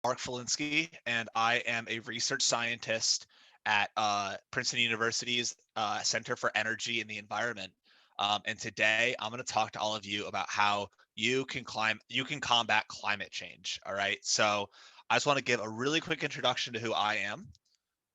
Mark Falinski, and I am a research scientist at Princeton University's Center for Energy and the Environment. And today I'm going to talk to all of you about how you can combat climate change. All right. So I just want to give a really quick introduction to who I am.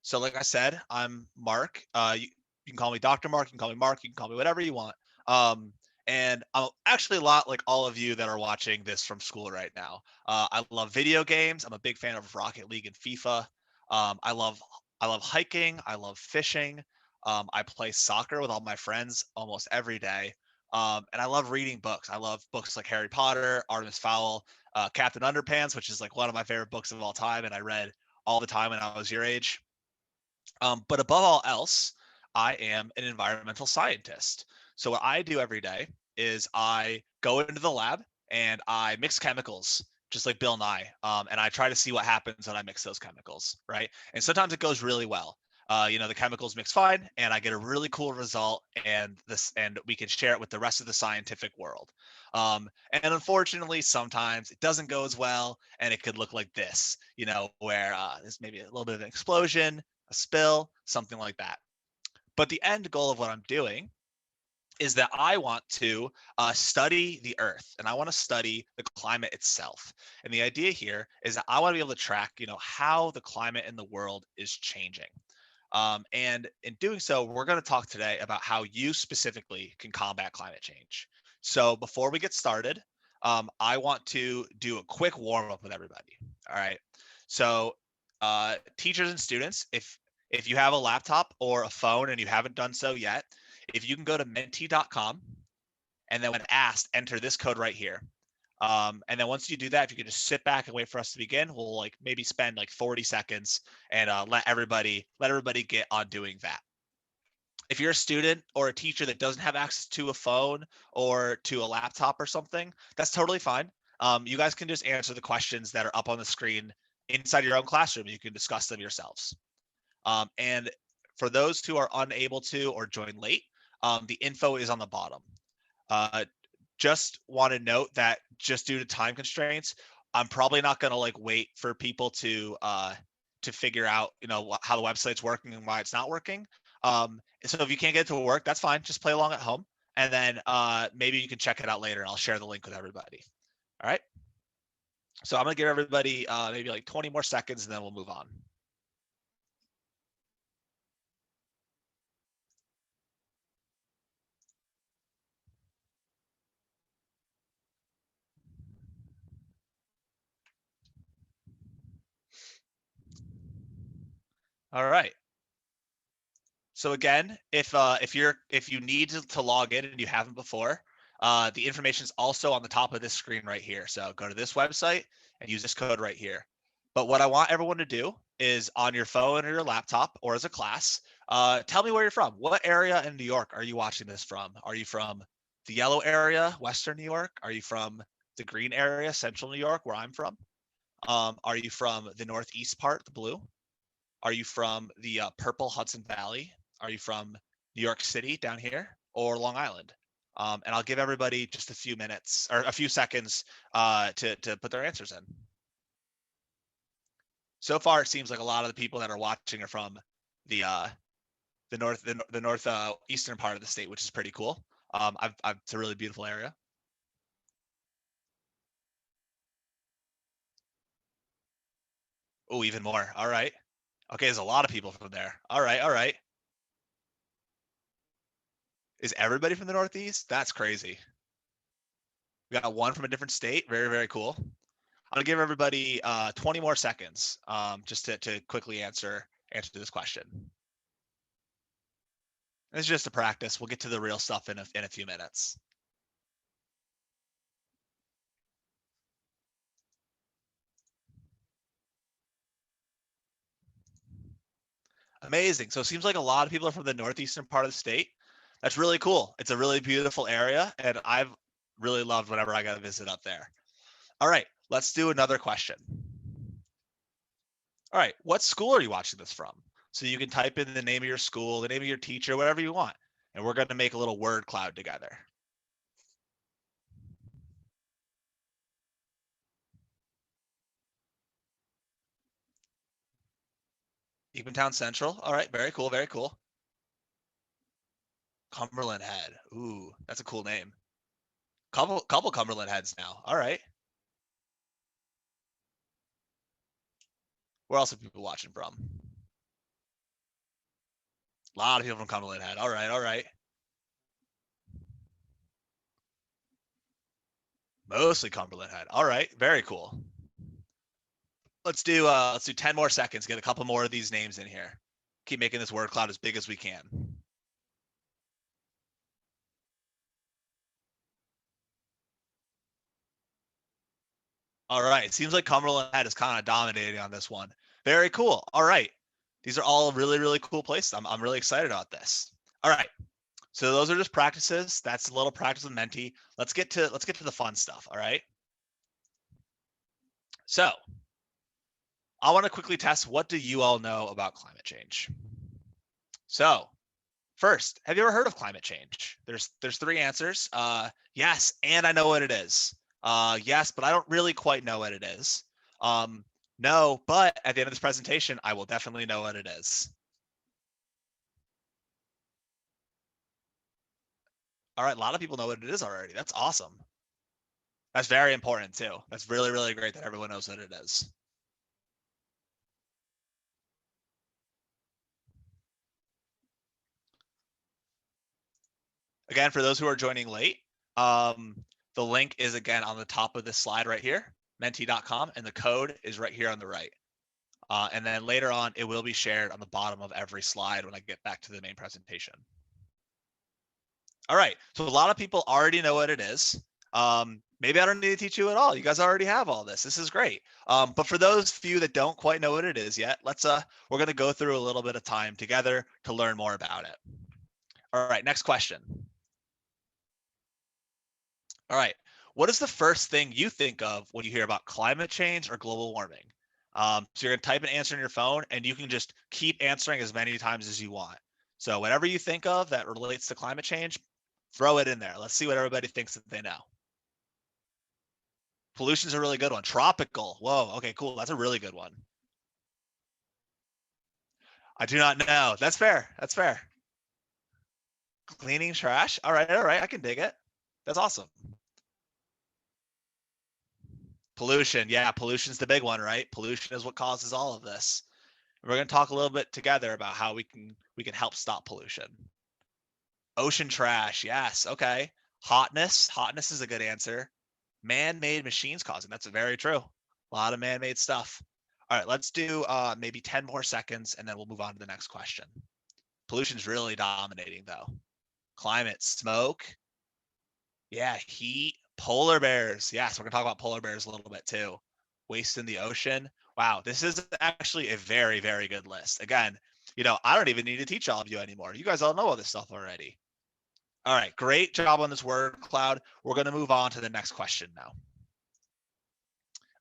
So, like I said, I'm Mark. You can call me Dr. Mark. You can call me Mark. You can call me whatever you want. Um, and I'm actually a lot like all of you that are watching this from school right now. I love video games. I'm a big fan of Rocket League and FIFA. I love hiking. I love fishing. I play soccer with all my friends almost every day. And I love reading books. I love books like Harry Potter, Artemis Fowl, Captain Underpants, which is like one of my favorite books of all time, and I read all the time when I was your age. But above all else, I am an environmental scientist. So what I do every day is I go into the lab and I mix chemicals, just like Bill Nye, and I try to see what happens when I mix those chemicals, right? And sometimes it goes really well. The chemicals mix fine, and I get a really cool result, and we can share it with the rest of the scientific world. And unfortunately, sometimes it doesn't go as well, and it could look like this, where there's maybe a little bit of an explosion, a spill, something like that. But the end goal of what I'm doing is that I want to study the Earth, and I want to study the climate itself. And the idea here is that I want to be able to track, how the climate in the world is changing. And in doing so, we're going to talk today about how you specifically can combat climate change. So before we get started, I want to do a quick warm up with everybody. All right. So teachers and students, if you have a laptop or a phone and you haven't done so yet, if you can go to menti.com and then when asked, enter this code right here. And then once you do that, if you can just sit back and wait for us to begin, we'll like maybe spend like 40 seconds and let everybody get on doing that. If you're a student or a teacher that doesn't have access to a phone or to a laptop or something, that's totally fine. You guys can just answer the questions that are up on the screen inside your own classroom. You can discuss them yourselves. And for those who are unable to or join late, the info is on the bottom. Uh, just want to note that just due to time constraints, I'm probably not going to like wait for people to figure out how the website's working and why it's not working. So if you can't get to work, that's fine. Just play along at home, and then maybe you can check it out later. And I'll share the link with everybody. All right. So I'm gonna give everybody maybe like 20 more seconds, and then we'll move on. All right. So again, if you need to log in and you haven't before, the information is also on the top of this screen right here. So go to this website and use this code right here. But what I want everyone to do is on your phone or your laptop or as a class, tell me where you're from. What area in New York are you watching this from? Are you from the yellow area, Western New York? Are you from the green area, Central New York, where I'm from? Are you from the Northeast part, the blue? Are you from the purple Hudson Valley? Are you from New York City down here or Long Island? And I'll give everybody just a few minutes or a few seconds to put their answers in. So far, it seems like a lot of the people that are watching are from the north eastern part of the state, which is pretty cool. It's a really beautiful area. Oh, even more. All right. Okay, there's a lot of people from there. All right, all right. Is everybody from the Northeast? That's crazy. We got one from a different state. Very, very cool. I'm gonna give everybody 20 more seconds just to quickly answer this question. It's just a practice. We'll get to the real stuff in a few minutes. Amazing. So it seems like a lot of people are from the northeastern part of the state. That's really cool. It's a really beautiful area, and I've really loved whenever I got to visit up there. All right, let's do another question. All right, what school are you watching this from? So you can type in the name of your school, the name of your teacher, whatever you want, and we're going to make a little word cloud together. Eatontown Central. All right, very cool, very cool. Cumberland Head. Ooh, that's a cool name. Couple Cumberland Heads now. All right. Where else are people watching from? A lot of people from Cumberland Head. All right, all right. Mostly Cumberland Head. All right, very cool. Let's do 10 more seconds. Get a couple more of these names in here. Keep making this word cloud as big as we can. All right. It seems like Cumberland Head is kind of dominating on this one. Very cool. All right. These are all really, really cool places. I'm really excited about this. All right. So those are just practices. That's a little practice with Menti. Let's get to the fun stuff. All right. So I want to quickly test, what do you all know about climate change? So first, have you ever heard of climate change? There's three answers. Yes, and I know what it is. Yes, but I don't really quite know what it is. No, but at the end of this presentation, I will definitely know what it is. All right, a lot of people know what it is already. That's awesome. That's very important too. That's really, really great that everyone knows what it is. Again, for those who are joining late, the link is again on the top of this slide right here, menti.com, and the code is right here on the right. And then later on, it will be shared on the bottom of every slide when I get back to the main presentation. All right, so a lot of people already know what it is. Maybe I don't need to teach you at all. You guys already have all this. This is great. But for those few that don't quite know what it is yet, we're gonna go through a little bit of time together to learn more about it. All right, next question. All right, what is the first thing you think of when you hear about climate change or global warming? So you're gonna type an answer in your phone, and you can just keep answering as many times as you want. So whatever you think of that relates to climate change, throw it in there. Let's see what everybody thinks that they know. Pollution's a really good one. Tropical. Whoa. Okay, cool. That's a really good one. I do not know. That's fair. That's fair. Cleaning trash. All right. All right. I can dig it. That's awesome. Pollution. Yeah, pollution's the big one, right? Pollution is what causes all of this. We're going to talk a little bit together about how we can help stop pollution. Ocean trash. Yes. Okay. Hotness. Hotness is a good answer. Man-made machines causing. That's very true. A lot of man-made stuff. All right, let's do maybe 10 more seconds, and then we'll move on to the next question. Pollution's really dominating, though. Climate, smoke. Yeah, heat, polar bears. Yes, we're gonna talk about polar bears a little bit too. Waste in the ocean. Wow, this is actually a very, very good list. Again, I don't even need to teach all of you anymore. You guys all know all this stuff already. All right, great job on this word cloud. We're gonna move on to the next question now.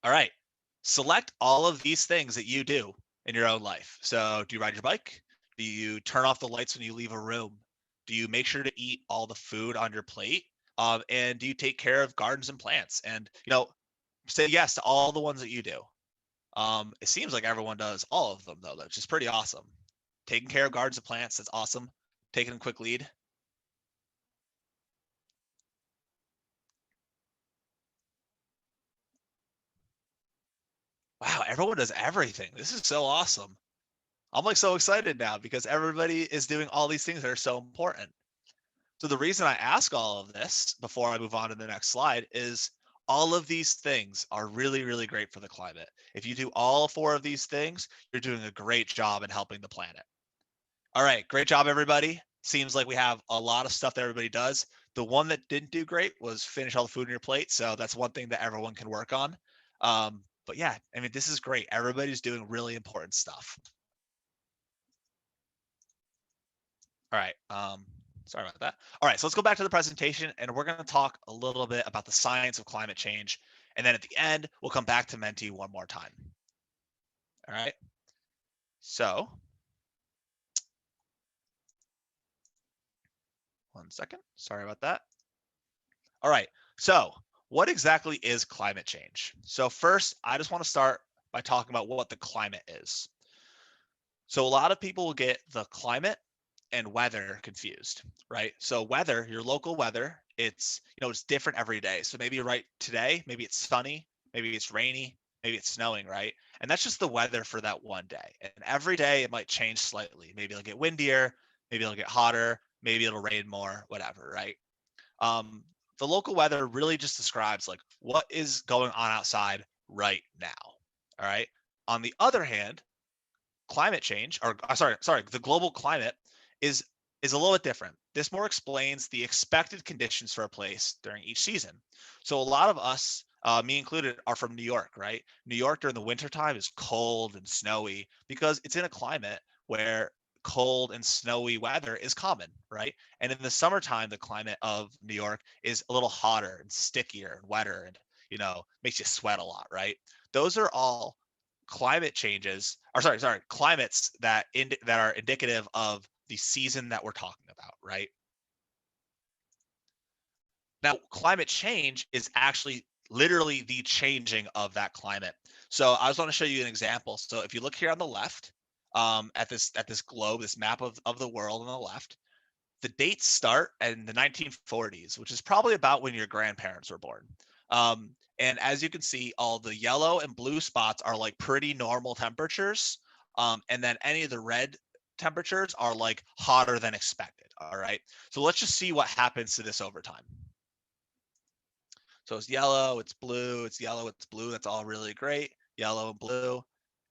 All right, select all of these things that you do in your own life. So do you ride your bike? Do you turn off the lights when you leave a room? Do you make sure to eat all the food on your plate? And do you take care of gardens and plants? And, say yes to all the ones that you do. It seems like everyone does all of them, though, which is pretty awesome. Taking care of gardens and plants, that's awesome. Taking a quick lead. Wow, everyone does everything. This is so awesome. I'm like so excited now because everybody is doing all these things that are so important. So the reason I ask all of this before I move on to the next slide is all of these things are really, really great for the climate. If you do all four of these things, you're doing a great job in helping the planet. All right, great job, everybody. Seems like we have a lot of stuff that everybody does. The one that didn't do great was finish all the food on your plate. So that's one thing that everyone can work on. But yeah, I mean, this is great. Everybody's doing really important stuff. All right. Sorry about that. All right, so let's go back to the presentation, and we're going to talk a little bit about the science of climate change. And then at the end, we'll come back to Menti one more time. All right. So, one second. Sorry about that. All right. So, what exactly is climate change? So, first, I just want to start by talking about what the climate is. So a lot of people will get the climate and weather confused, right? So weather, your local weather, it's different every day. So maybe right today, maybe it's sunny, maybe it's rainy, maybe it's snowing, right? And that's just the weather for that one day. And every day it might change slightly. Maybe it'll get windier, maybe it'll get hotter, maybe it'll rain more, whatever, right? Um, the local weather really just describes like what is going on outside right now. All right. On the other hand, climate change, or sorry, the global climate is is a little bit different. This more explains the expected conditions for a place during each season. So a lot of us, me included, are from New York, right? New York during the wintertime is cold and snowy because it's in a climate where cold and snowy weather is common, right? And in the summertime, the climate of New York is a little hotter and stickier and wetter and makes you sweat a lot, right? Those are all climate changes, or sorry, climates that are indicative of the season that we're talking about, right? Now, climate change is actually literally the changing of that climate. So I just want to show you an example. So if you look here on the left, at this globe, this map of the world on the left, the dates start in the 1940s, which is probably about when your grandparents were born. And as you can see, all the yellow and blue spots are like pretty normal temperatures. And then any of the red temperatures are like hotter than expected. All right. So let's just see what happens to this over time. So it's yellow, it's blue, it's yellow, it's blue. That's all really great. Yellow and blue.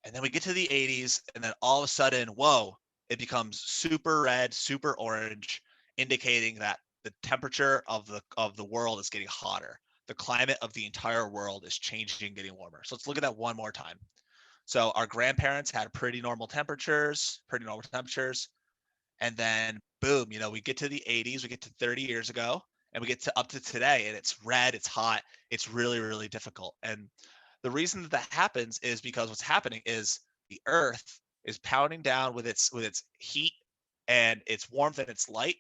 And then we get to the 80s, and then all of a sudden, whoa, it becomes super red, super orange, indicating that the temperature of the world is getting hotter. The climate of the entire world is changing, getting warmer. So let's look at that one more time. So our grandparents had pretty normal temperatures, and then boom, we get to the 80s, we get to 30 years ago, and we get to up to today, and it's red, it's hot, it's really, really difficult. And the reason that that happens is because what's happening is the earth is pounding down with its heat and its warmth and its light,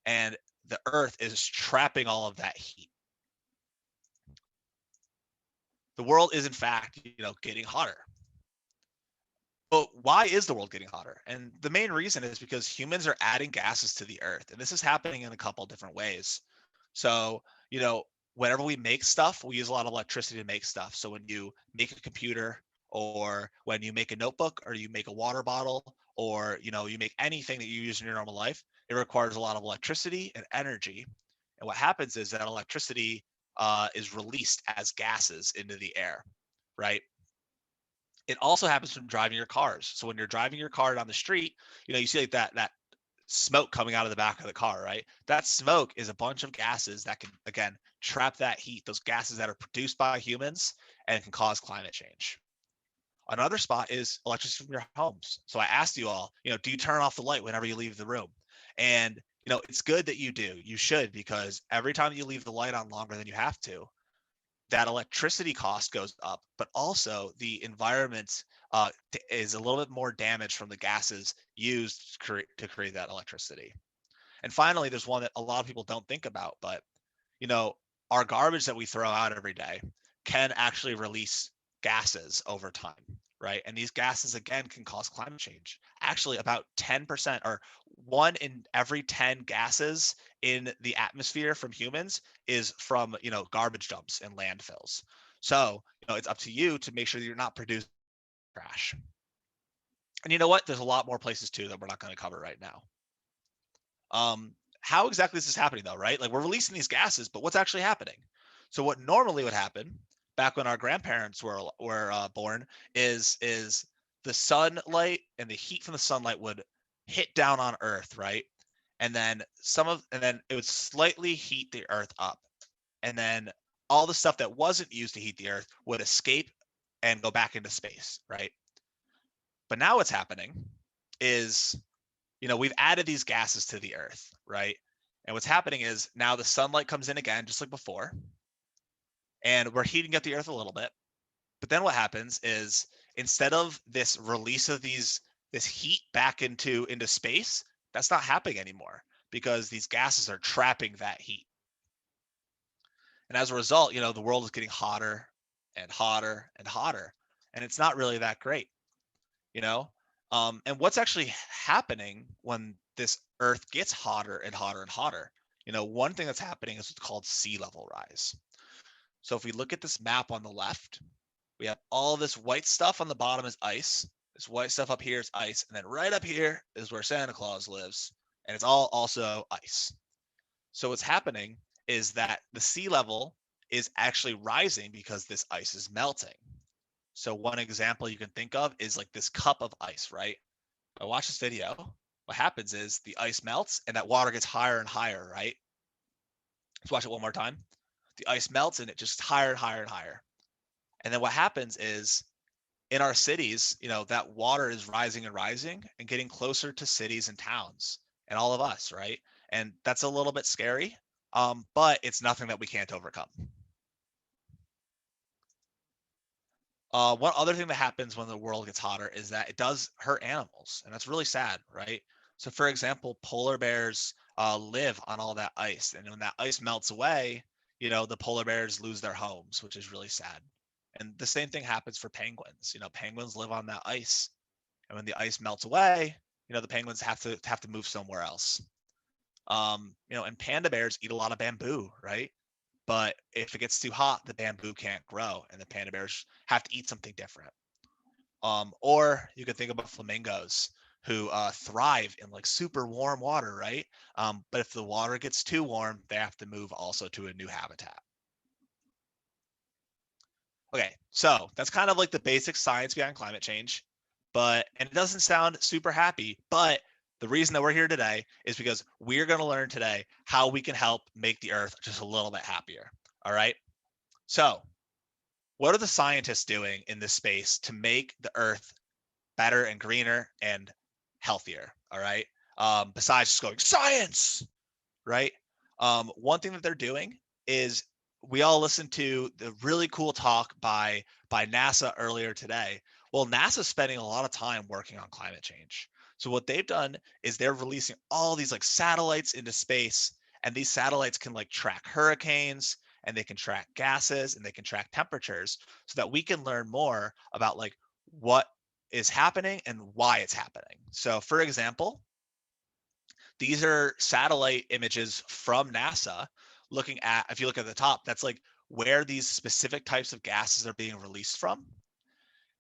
and the earth is trapping all of that heat. The world is in fact, getting hotter. But why is the world getting hotter? And the main reason is because humans are adding gases to the earth. And this is happening in a couple different ways. So, whenever we make stuff, we use a lot of electricity to make stuff. So when you make a computer, or when you make a notebook, or you make a water bottle, or you make anything that you use in your normal life, it requires a lot of electricity and energy. And what happens is that electricity is released as gases into the air, right? It also happens from driving your cars. So when you're driving your car down the street, you see like that smoke coming out of the back of the car, right? That smoke is a bunch of gases that can again trap that heat, those gases that are produced by humans and can cause climate change. Another spot is electricity from your homes. So I asked you all, do you turn off the light whenever you leave the room? And it's good that you do. You should, because every time you leave the light on longer than you have to, that electricity cost goes up, but also the environment is a little bit more damaged from the gases used to create that electricity. And finally, there's one that a lot of people don't think about, but you know, our garbage that we throw out every day can actually release gases over time, right? And these gases again can cause climate change. Actually, about 10%, or one in every 10 gases in the atmosphere from humans is from, garbage dumps and landfills. So, it's up to you to make sure that you're not producing trash. And you know what? There's a lot more places too that we're not going to cover right now. How exactly is this happening though, right? Like we're releasing these gases, but what's actually happening? So what normally would happen back when our grandparents were born is the sunlight and the heat from the sunlight would hit down on Earth, right? And then it would slightly heat the Earth up, and then all the stuff that wasn't used to heat the Earth would escape and go back into space, right? But now what's happening is we've added these gases to the earth, right? And what's happening is now the sunlight comes in again, just like before, and we're heating up the earth a little bit. But then what happens is instead of this release of this heat back into space, that's not happening anymore because these gases are trapping that heat. And as a result, the world is getting hotter and hotter and hotter. And it's not really that great, you know? And what's actually happening when this Earth gets hotter and hotter and hotter? One thing that's happening is what's called sea level rise. So if we look at this map on the left, we have all this white stuff on the bottom is ice. This white stuff up here is ice. And then right up here is where Santa Claus lives. And it's all also ice. So what's happening is that the sea level is actually rising because this ice is melting. So one example you can think of is like this cup of ice, right? I watch this video. What happens is the ice melts and that water gets higher and higher, right? Let's watch it one more time. The ice melts and it just higher and higher and higher. And then what happens is in our cities, that water is rising and rising and getting closer to cities and towns and all of us, right? And that's a little bit scary, but it's nothing that we can't overcome. One other thing that happens when the world gets hotter is that it does hurt animals, and that's really sad, right? So, for example, polar bears live on all that ice, and when that ice melts away, the polar bears lose their homes, which is really sad. And the same thing happens for penguins. Penguins live on that ice, and when the ice melts away, the penguins have to move somewhere else. And panda bears eat a lot of bamboo, right? But if it gets too hot, the bamboo can't grow, and the panda bears have to eat something different. Or you could think about flamingos who thrive in like super warm water, right? But if the water gets too warm, they have to move also to a new habitat. Okay, so that's kind of like the basic science behind climate change, and it doesn't sound super happy, but the reason that we're here today is because we're going to learn today how we can help make the Earth just a little bit happier. All right. So, what are the scientists doing in this space to make the Earth better and greener and healthier? All right. Besides just going science, right? One thing that they're doing is we all listened to the really cool talk by NASA earlier today. Well, NASA's spending a lot of time working on climate change. So what they've done is they're releasing all these like satellites into space, and these satellites can like track hurricanes and they can track gases and they can track temperatures so that we can learn more about like what is happening and why it's happening. So for example, these are satellite images from NASA looking at, if you look at the top, that's like where these specific types of gases are being released from.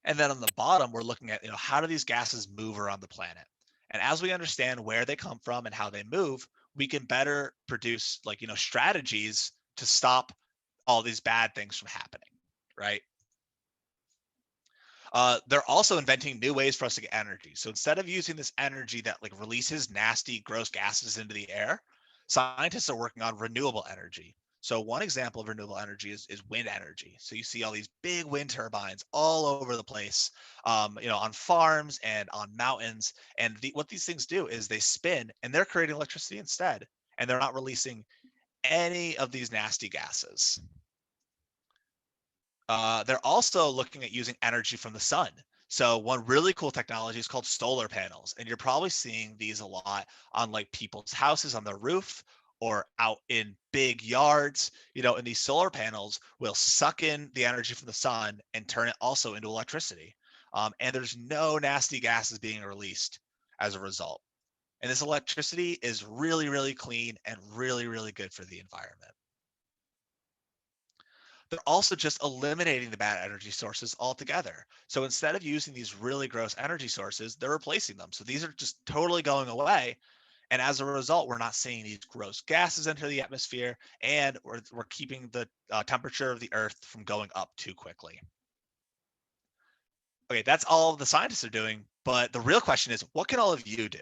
And then on the bottom, we're looking at, how do these gases move around the planet? And as we understand where they come from and how they move, we can better produce like, strategies to stop all these bad things from happening, right? They're also inventing new ways for us to get energy. So instead of using this energy that like releases nasty, gross gases into the air, scientists are working on renewable energy. So one example of renewable energy is wind energy. So you see all these big wind turbines all over the place, on farms and on mountains. And what these things do is they spin and they're creating electricity instead, and they're not releasing any of these nasty gases. They're also looking at using energy from the sun. So one really cool technology is called solar panels, and you're probably seeing these a lot on like people's houses on their roof or out in big yards. And these solar panels will suck in the energy from the sun and turn it also into electricity. And there's no nasty gases being released as a result. And this electricity is really, really clean and really, really good for the environment. They're also just eliminating the bad energy sources altogether. So instead of using these really gross energy sources, they're replacing them. So these are just totally going away. And as a result, we're not seeing these gross gases enter the atmosphere, and we're keeping the temperature of the Earth from going up too quickly. Okay, that's all the scientists are doing. But the real question is, what can all of you do?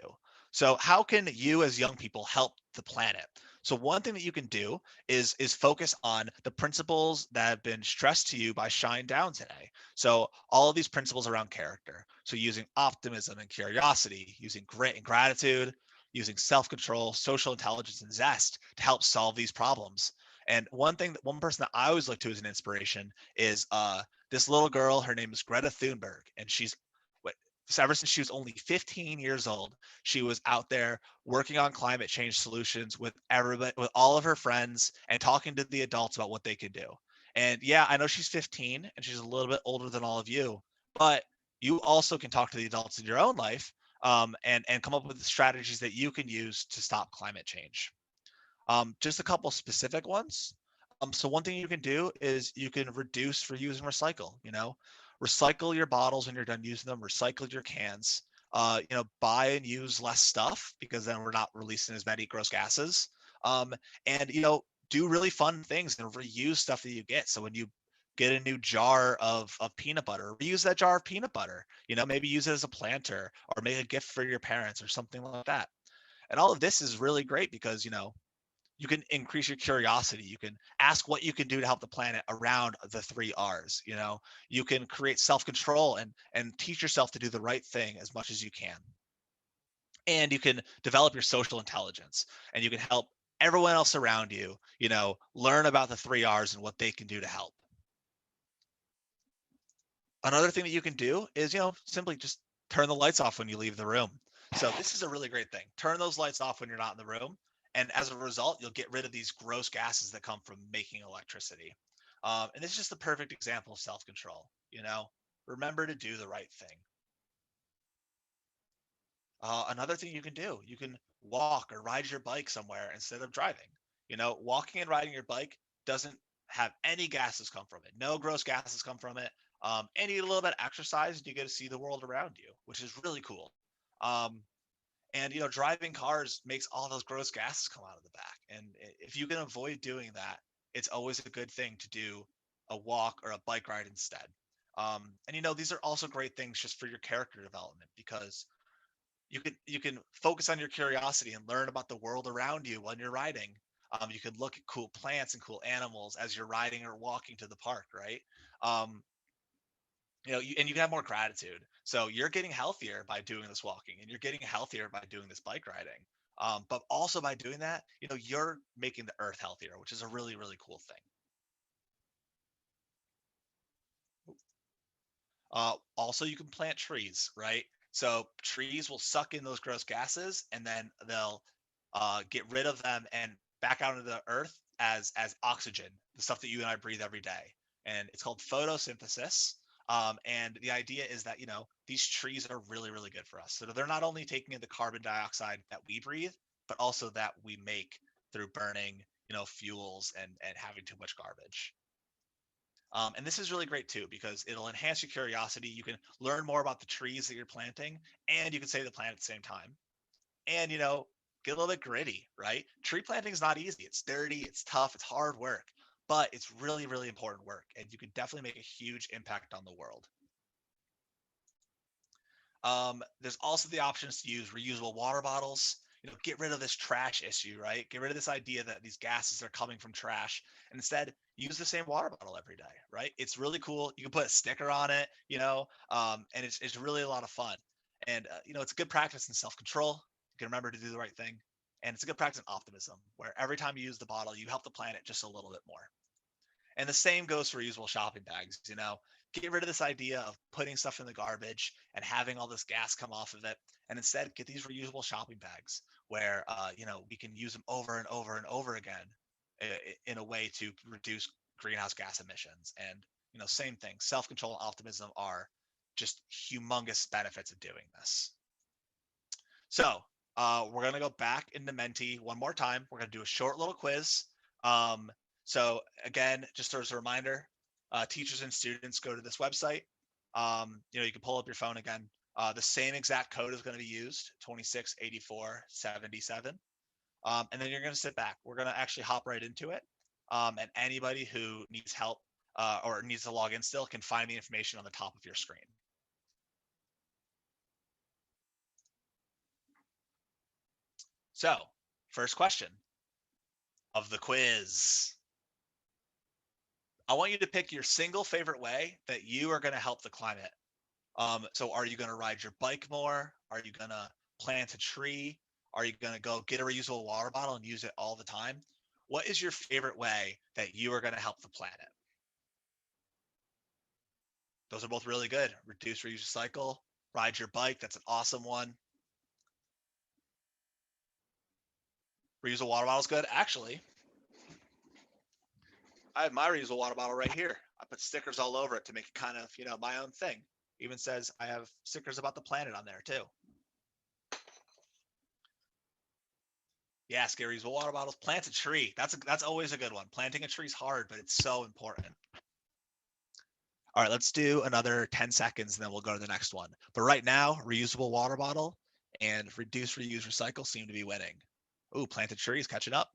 So how can you as young people help the planet? So one thing that you can do is focus on the principles that have been stressed to you by Shine Down today. So all of these principles around character. So using optimism and curiosity, using grit and gratitude, using self-control, social intelligence, and zest to help solve these problems. And one person that I always look to as an inspiration is this little girl. Her name is Greta Thunberg, and so ever since she was only 15 years old, she was out there working on climate change solutions with everybody, with all of her friends, and talking to the adults about what they could do. And yeah, I know she's 15 and she's a little bit older than all of you, but you also can talk to the adults in your own life, and come up with strategies that you can use to stop climate change. Just a couple specific ones. So one thing you can do is you can reduce, reuse, and recycle. Recycle your bottles when you're done using them. Recycle your cans. Buy and use less stuff because then we're not releasing as many gross gases. Um, and do really fun things and reuse stuff that you get. So when you get a new jar of peanut butter, reuse that jar of peanut butter. Maybe use it as a planter or make a gift for your parents or something like that. And all of this is really great because you can increase your curiosity. You can ask what you can do to help the planet around the 3 R's. You can create self-control and teach yourself to do the right thing as much as you can. And you can develop your social intelligence, and you can help everyone else around you, learn about the 3 R's and what they can do to help. Another thing that you can do is, simply just turn the lights off when you leave the room. So this is a really great thing. Turn those lights off when you're not in the room. And as a result, you'll get rid of these gross gases that come from making electricity. And this is just the perfect example of self-control. Remember to do the right thing. Another thing you can do, you can walk or ride your bike somewhere instead of driving. Walking and riding your bike doesn't have any gases come from it. No gross gases come from it. And you get a little bit of exercise and you get to see the world around you, which is really cool. Um, and driving cars makes all those gross gases come out of the back. And if you can avoid doing that, it's always a good thing to do a walk or a bike ride instead. And these are also great things just for your character development because you can focus on your curiosity and learn about the world around you when you're riding. You can look at cool plants and cool animals as you're riding or walking to the park, right? Um, and you can have more gratitude. So you're getting healthier by doing this walking, and you're getting healthier by doing this bike riding. But also by doing that, you're making the earth healthier, which is a really, really cool thing. Also, you can plant trees, right? So trees will suck in those gross gases, and then they'll get rid of them and back out into the earth as oxygen, the stuff that you and I breathe every day. And it's called photosynthesis. And the idea is that these trees are really, really good for us. So they're not only taking in the carbon dioxide that we breathe, but also that we make through burning, fuels and having too much garbage. And this is really great too because it'll enhance your curiosity. You can learn more about the trees that you're planting, and you can save the planet at the same time. And get a little bit gritty, right? Tree planting is not easy. It's dirty, it's tough, it's hard work, but it's really, really important work, and you can definitely make a huge impact on the world. There's also the options to use reusable water bottles. Get rid of this trash issue, right? Get rid of this idea that these gases are coming from trash, and instead use the same water bottle every day, right? It's really cool. You can put a sticker on it, and it's really a lot of fun. And it's a good practice in self-control. You can remember to do the right thing, and it's a good practice in optimism, where every time you use the bottle, you help the planet just a little bit more. And the same goes for reusable shopping bags. Get rid of this idea of putting stuff in the garbage and having all this gas come off of it, and instead get these reusable shopping bags where we can use them over and over and over again in a way to reduce greenhouse gas emissions. And same thing, self-control and optimism are just humongous benefits of doing this. So we're going to go back into Menti one more time. We're going to do a short little quiz. Um, so again, just as a reminder, teachers and students go to this website. You can pull up your phone again. The same exact code is going to be used, 268477. And then you're going to sit back. We're going to actually hop right into it. And anybody who needs help or needs to log in still can find the information on the top of your screen. So, first question of the quiz. I want you to pick your single favorite way that you are going to help the climate. So are you going to ride your bike more? Are you going to plant a tree? Are you going to go get a reusable water bottle and use it all the time? What is your favorite way that you are going to help the planet? Those are both really good. Reduce, reuse, recycle. Ride your bike. That's an awesome one. Reusable water bottle is good. Actually, I have my reusable water bottle right here. I put stickers all over it to make it kind of, my own thing. Even says I have stickers about the planet on there too. Yeah, Scary's water bottles. Plant a tree. That's always a good one. Planting a tree is hard, but it's so important. All right, let's do another 10 seconds and then we'll go to the next one. But right now, reusable water bottle and reduce, reuse, recycle seem to be winning. Ooh, planted trees catching up.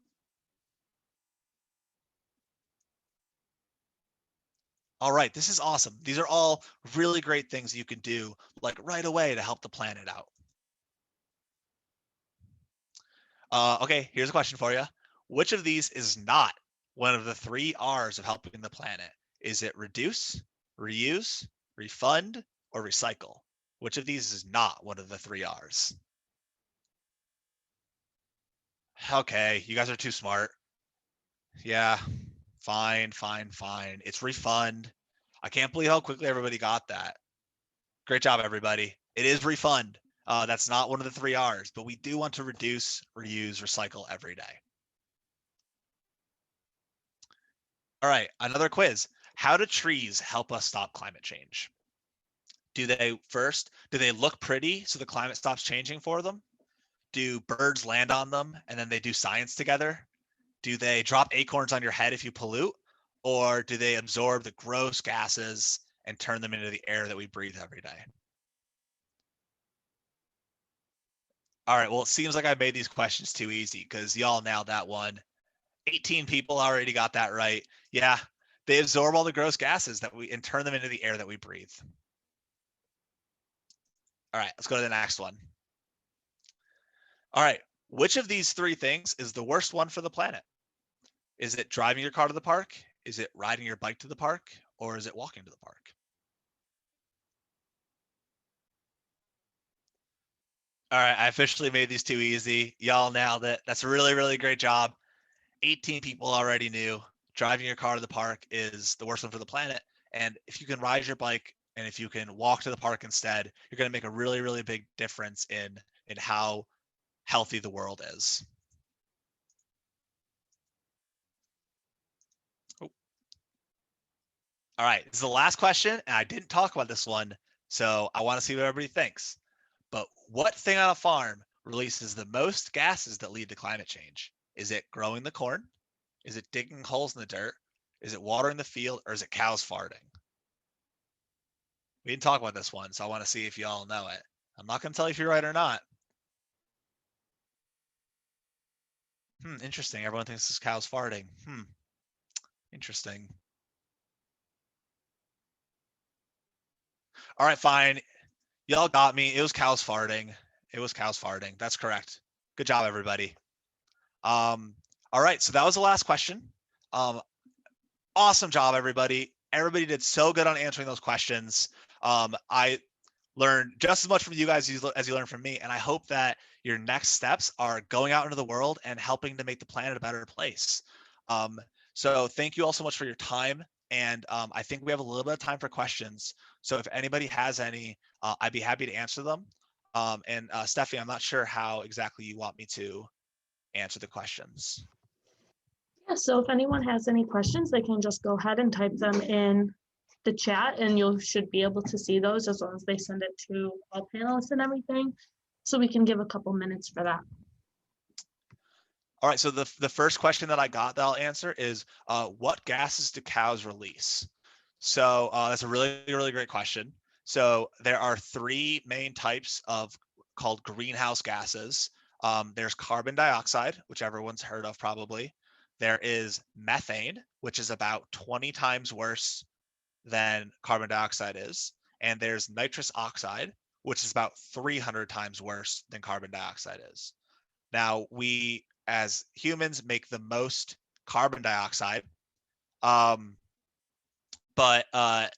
All right, this is awesome. These are all really great things you can do like right away to help the planet out. Okay, here's a question for you. Which of these is not one of the 3 R's of helping the planet? Is it reduce, reuse, refund, or recycle? Which of these is not one of the 3 R's? Okay, you guys are too smart. Yeah, fine, fine, fine. It's refund. I can't believe how quickly everybody got that. Great job, everybody. It is refund. That's not one of the 3 R's, but we do want to reduce, reuse, recycle every day. All right, another quiz. How do trees help us stop climate change? Do they look pretty so the climate stops changing for them? Do birds land on them and then they do science together? Do they drop acorns on your head if you pollute? Or do they absorb the gross gases and turn them into the air that we breathe every day? All right, well, it seems like I made these questions too easy because y'all nailed that one. 18 people already got that right. Yeah, they absorb all the gross gases and turn them into the air that we breathe. All right, let's go to the next one. All right, which of these 3 things is the worst one for the planet? Is it driving your car to the park? Is it riding your bike to the park? Or is it walking to the park? All right, I officially made these too easy. Y'all nailed it. That's a really, really great job. 18 people already knew driving your car to the park is the worst one for the planet. And if you can ride your bike and if you can walk to the park instead, you're going to make a really, really big difference in how healthy the world is. Oh. All right, this is the last question, and I didn't talk about this one, so I want to see what everybody thinks. But what thing on a farm releases the most gases that lead to climate change? Is it growing the corn? Is it digging holes in the dirt? Is it watering the field? Or is it cows farting? We didn't talk about this one, so I want to see if you all know it. I'm not going to tell you if you're right or not. Interesting. Everyone thinks it's cows farting. Interesting. All right, fine. Y'all got me. It was cows farting. It was cows farting. That's correct. Good job, everybody. All right, so that was the last question. Awesome job, everybody. Everybody did so good on answering those questions. I learned just as much from you guys as you learned from me, and I hope that your next steps are going out into the world and helping to make the planet a better place. So thank you all so much for your time, and I think we have a little bit of time for questions. So if anybody has any, I'd be happy to answer them. And Stephanie, I'm not sure how exactly you want me to answer the questions. Yeah, so if anyone has any questions, they can just go ahead and type them in the chat and you should be able to see those as long as they send it to all panelists and everything. So we can give a couple minutes for that. All right, so the first question that I got that I'll answer is, what gases do cows release? So that's a really, really great question. So there are 3 main types of called greenhouse gases. There's carbon dioxide, which everyone's heard of probably. There is methane, which is about 20 times worse than carbon dioxide is. And there's nitrous oxide, which is about 300 times worse than carbon dioxide is. Now, we as humans make the most carbon dioxide, but I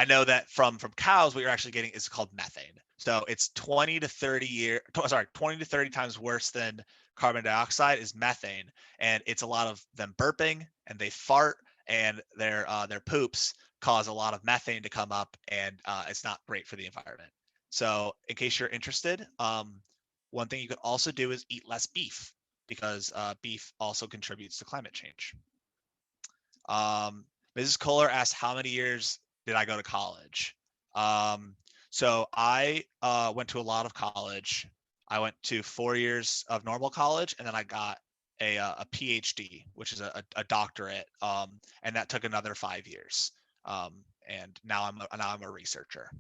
know that from cows, what you're actually getting is called methane. So it's 20 to 30 times worse than carbon dioxide is methane, and it's a lot of them burping and they fart and their poops cause a lot of methane to come up, and it's not great for the environment. So in case you're interested, one thing you could also do is eat less beef because beef also contributes to climate change. Mrs. Kohler asked how many years did I go to college? So I went to a lot of college. I went to 4 years of normal college, and then I got a PhD, which is a doctorate, and that took another 5 years. And now I'm a researcher.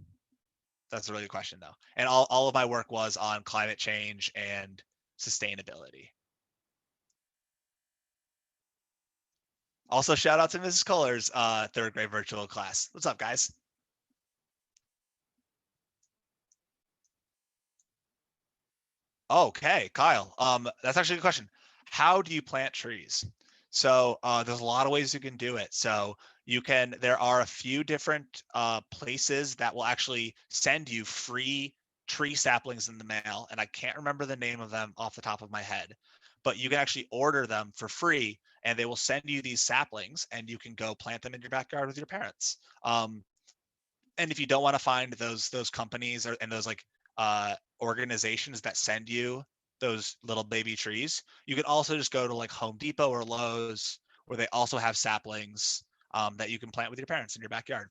That's a really good question though. And all of my work was on climate change and sustainability. Also, shout out to Mrs. Kohler's third grade virtual class. What's up, guys? Okay, Kyle. That's actually a good question. How do you plant trees? So there's a lot of ways you can do it. So there are a few different places that will actually send you free tree saplings in the mail, and I can't remember the name of them off the top of my head, but you can actually order them for free, and they will send you these saplings, and you can go plant them in your backyard with your parents. And if you don't want to find those companies and those like organizations that send you those little baby trees, you can also just go to like Home Depot or Lowe's, where they also have saplings that you can plant with your parents in your backyard.